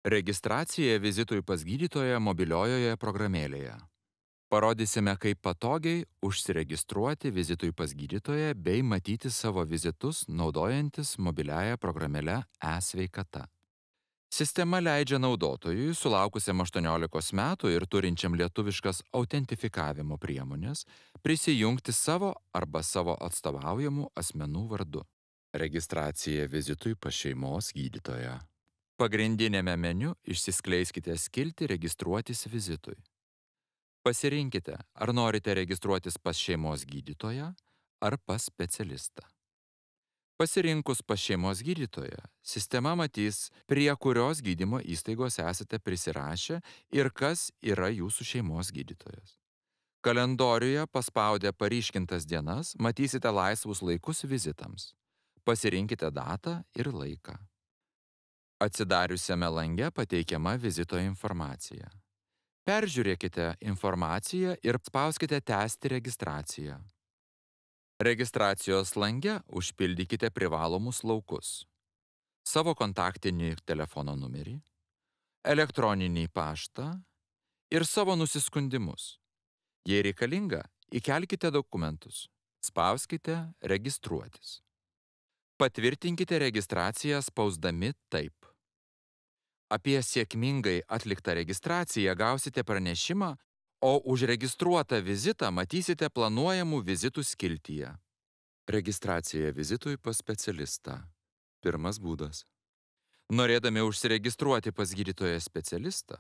Registracija vizitui pas gydytoją mobiliojoje programėlėje. Parodysime, kaip patogiai užsiregistruoti vizitui pas gydytoją bei matyti savo vizitus naudojantis mobiliąją programėlę e-sveikata. Sistema leidžia naudotojui, sulaukusiam 18 metų ir turinčiam lietuviškas autentifikavimo priemonės, prisijungti savo arba savo atstovaujamų asmenų vardu. Registracija vizitui pas šeimos gydytoją. Pagrindinėme meniu išsiskleiskite skiltį Registruotis vizitui. Pasirinkite, ar norite registruotis pas šeimos gydytoją ar pas specialistą. Pasirinkus pas šeimos gydytoją, sistema matys, prie kurios gydymo įstaigos esate prisirašę ir kas yra jūsų šeimos gydytojas. Kalendoriuje paspaudę paryškintas dienas matysite laisvus laikus vizitams. Pasirinkite datą ir laiką. Atsidariusiame lange pateikiama vizito informacija. Peržiūrėkite informaciją ir spauskite Tęsti registraciją. Registracijos lange užpildykite privalomus laukus: savo kontaktinį telefono numerį, elektroninį paštą ir savo nusiskundimus. Jei reikalinga, įkelkite dokumentus. Spauskite Registruotis. Patvirtinkite registraciją spausdami Taip. Apie sėkmingai atliktą registraciją gausite pranešimą, o užregistruotą vizitą matysite planuojamų vizitų skiltyje. Registracija vizitui pas specialistą. Pirmas būdas. Norėdami užsiregistruoti pas gydytoją specialistą,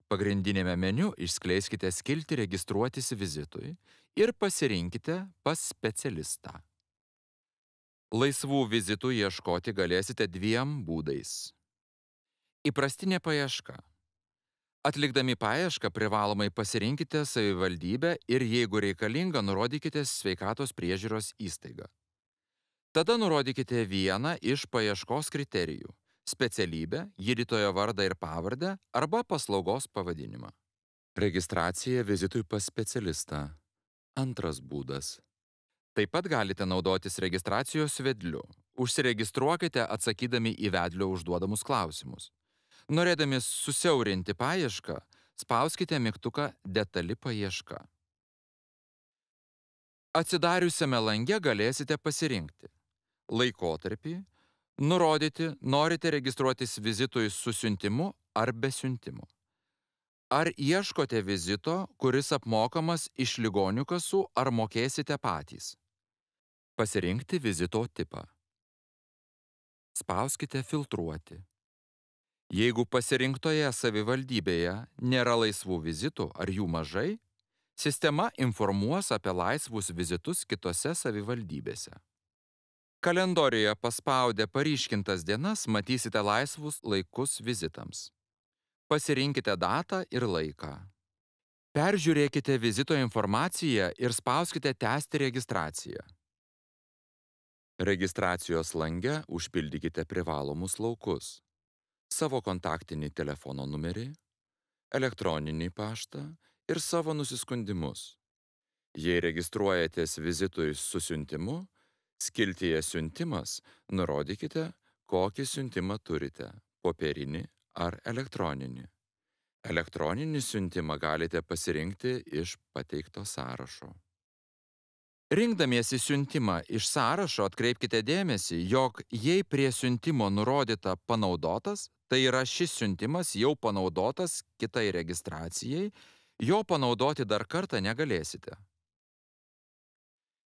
pagrindinėme meniu išskleiskite skiltį Registruotis vizitui ir pasirinkite pas specialistą. Laisvų vizitų ieškoti galėsite dviem būdais. Įprastinė paieška. Atlikdami paiešką privalomai pasirinkite savivaldybę ir jeigu reikalinga, nurodykite sveikatos priežiūros įstaigą. Tada nurodykite vieną iš paieškos kriterijų – specialybę, gydytojo vardą ir pavardę arba paslaugos pavadinimą. Registracija vizitui pas specialistą. Antras būdas. Taip pat galite naudotis registracijos vedliu. Užsiregistruokite atsakydami į vedlio užduodamus klausimus. Norėdami susiaurinti paiešką, spauskite mygtuką Detali paieška. Atsidariusiame lange galėsite pasirinkti laikotarpį, nurodyti, norite registruotis vizitui su siuntimu ar be siuntimo. Ar ieškote vizito, kuris apmokamas iš ligonių kasų, ar mokėsite patys. Pasirinkti vizito tipą. Spauskite Filtruoti. Jeigu pasirinktoje savivaldybėje nėra laisvų vizitų ar jų mažai, sistema informuos apie laisvus vizitus kitose savivaldybėse. Kalendoriuje paspaudę paryškintas dienas matysite laisvus laikus vizitams. Pasirinkite datą ir laiką. Peržiūrėkite vizito informaciją ir spauskite Tęsti registraciją. Registracijos lange užpildykite privalomus laukus: savo kontaktinį telefono numerį, elektroninį paštą ir savo nusiskundimus. Jei registruojatės vizitui su siuntimu, skiltyje Siuntimas nurodykite, kokį siuntimą turite – popierinį ar elektroninį. Elektroninį siuntimą galite pasirinkti iš pateikto sąrašo. Rinkdamiesi siuntimą iš sąrašo atkreipkite dėmesį, jog jei prie siuntimo nurodyta panaudotas, tai yra šis siuntimas jau panaudotas kitai registracijai, jo panaudoti dar kartą negalėsite.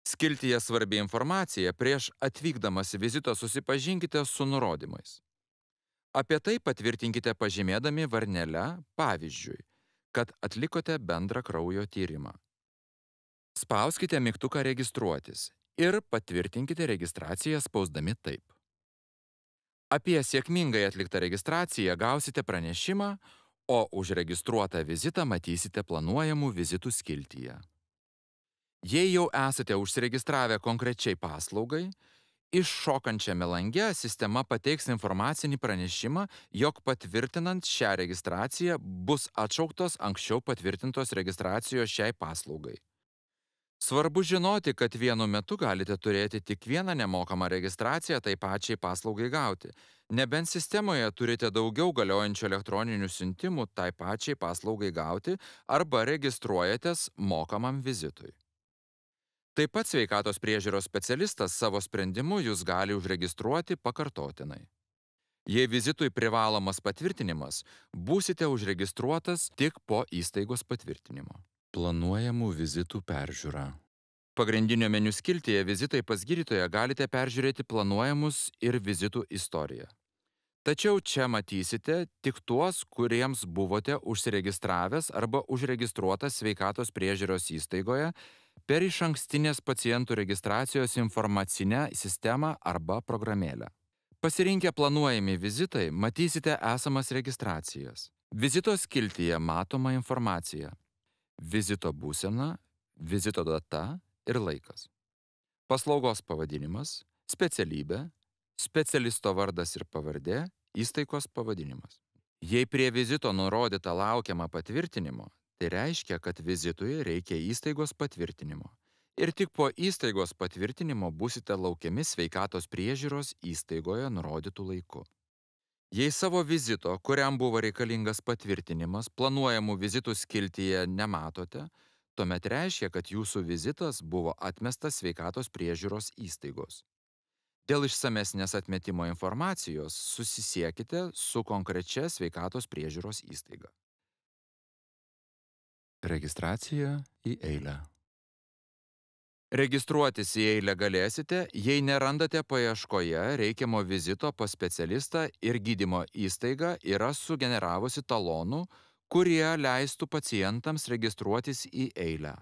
Skiltyje Svarbi informacija prieš atvykdamas į vizitą susipažinkite su nurodymais. Apie tai patvirtinkite pažymėdami varnele, pavyzdžiui, kad atlikote bendrą kraujo tyrimą. Spauskite mygtuką Registruotis ir patvirtinkite registraciją spausdami Taip. Apie sėkmingai atliktą registraciją gausite pranešimą, o užregistruotą vizitą matysite planuojamų vizitų skiltyje. Jei jau esate užsiregistravę konkrečiai paslaugai, iššokančiame lange sistema pateiks informacinį pranešimą, jog patvirtinant šią registraciją bus atšauktos anksčiau patvirtintos registracijos šiai paslaugai. Svarbu žinoti, kad vienu metu galite turėti tik vieną nemokamą registraciją tai pačiai paslaugai gauti, nebent sistemoje turite daugiau galiojančių elektroninių siuntimų tai pačiai paslaugai gauti arba registruojatės mokamam vizitui. Taip pat sveikatos priežiūros specialistas savo sprendimu jūs gali užregistruoti pakartotinai. Jei vizitui privalomas patvirtinimas, būsite užregistruotas tik po įstaigos patvirtinimo. Planuojamų vizitų peržiūra. Pagrindinio meniu skiltyje vizitai pas gydytoją galite peržiūrėti planuojamus ir vizitų istoriją. Tačiau čia matysite tik tuos, kuriems buvote užsiregistravęs arba užregistruotas sveikatos priežiūros įstaigoje per išankstinės pacientų registracijos informacinę sistemą arba programėlę. Pasirinkę planuojami vizitai, matysite esamas registracijas. Vizito skiltyje matoma informacija. Vizito būsena, vizito data ir laikas. Paslaugos pavadinimas, specialybė, specialisto vardas ir pavardė, įstaigos pavadinimas. Jei prie vizito nurodyta laukiama patvirtinimo, tai reiškia, kad vizitui reikia įstaigos patvirtinimo. Ir tik po įstaigos patvirtinimo būsite laukiami sveikatos priežiūros įstaigoje nurodytų laiku. Jei savo vizito, kuriam buvo reikalingas patvirtinimas, planuojamų vizitų skiltyje nematote, tuomet reiškia, kad jūsų vizitas buvo atmestas sveikatos priežiūros įstaigos. Dėl išsamesnės atmetimo informacijos susisiekite su konkrečia sveikatos priežiūros įstaiga. Registracija į eilę. Registruotis į eilę galėsite, jei nerandate paieškoje reikiamo vizito pas specialistą ir gydymo įstaiga yra sugeneravusi talonų, kurie leistų pacientams registruotis į eilę.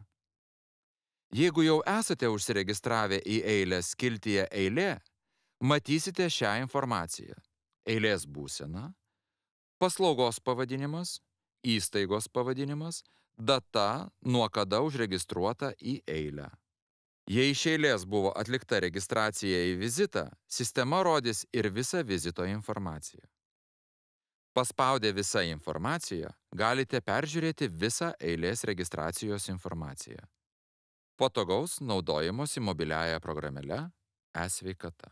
Jeigu jau esate užsiregistravę į eilę skiltyje eilė, matysite šią informaciją. Eilės būsena, paslaugos pavadinimas, įstaigos pavadinimas, data, nuo kada užregistruota į eilę. Jei iš eilės buvo atlikta registracija į vizitą, sistema rodys ir visą vizito informaciją. Paspaudę visą informaciją, galite peržiūrėti visą eilės registracijos informaciją. Patogaus naudojimosi mobiliąja programėle e-sveikata.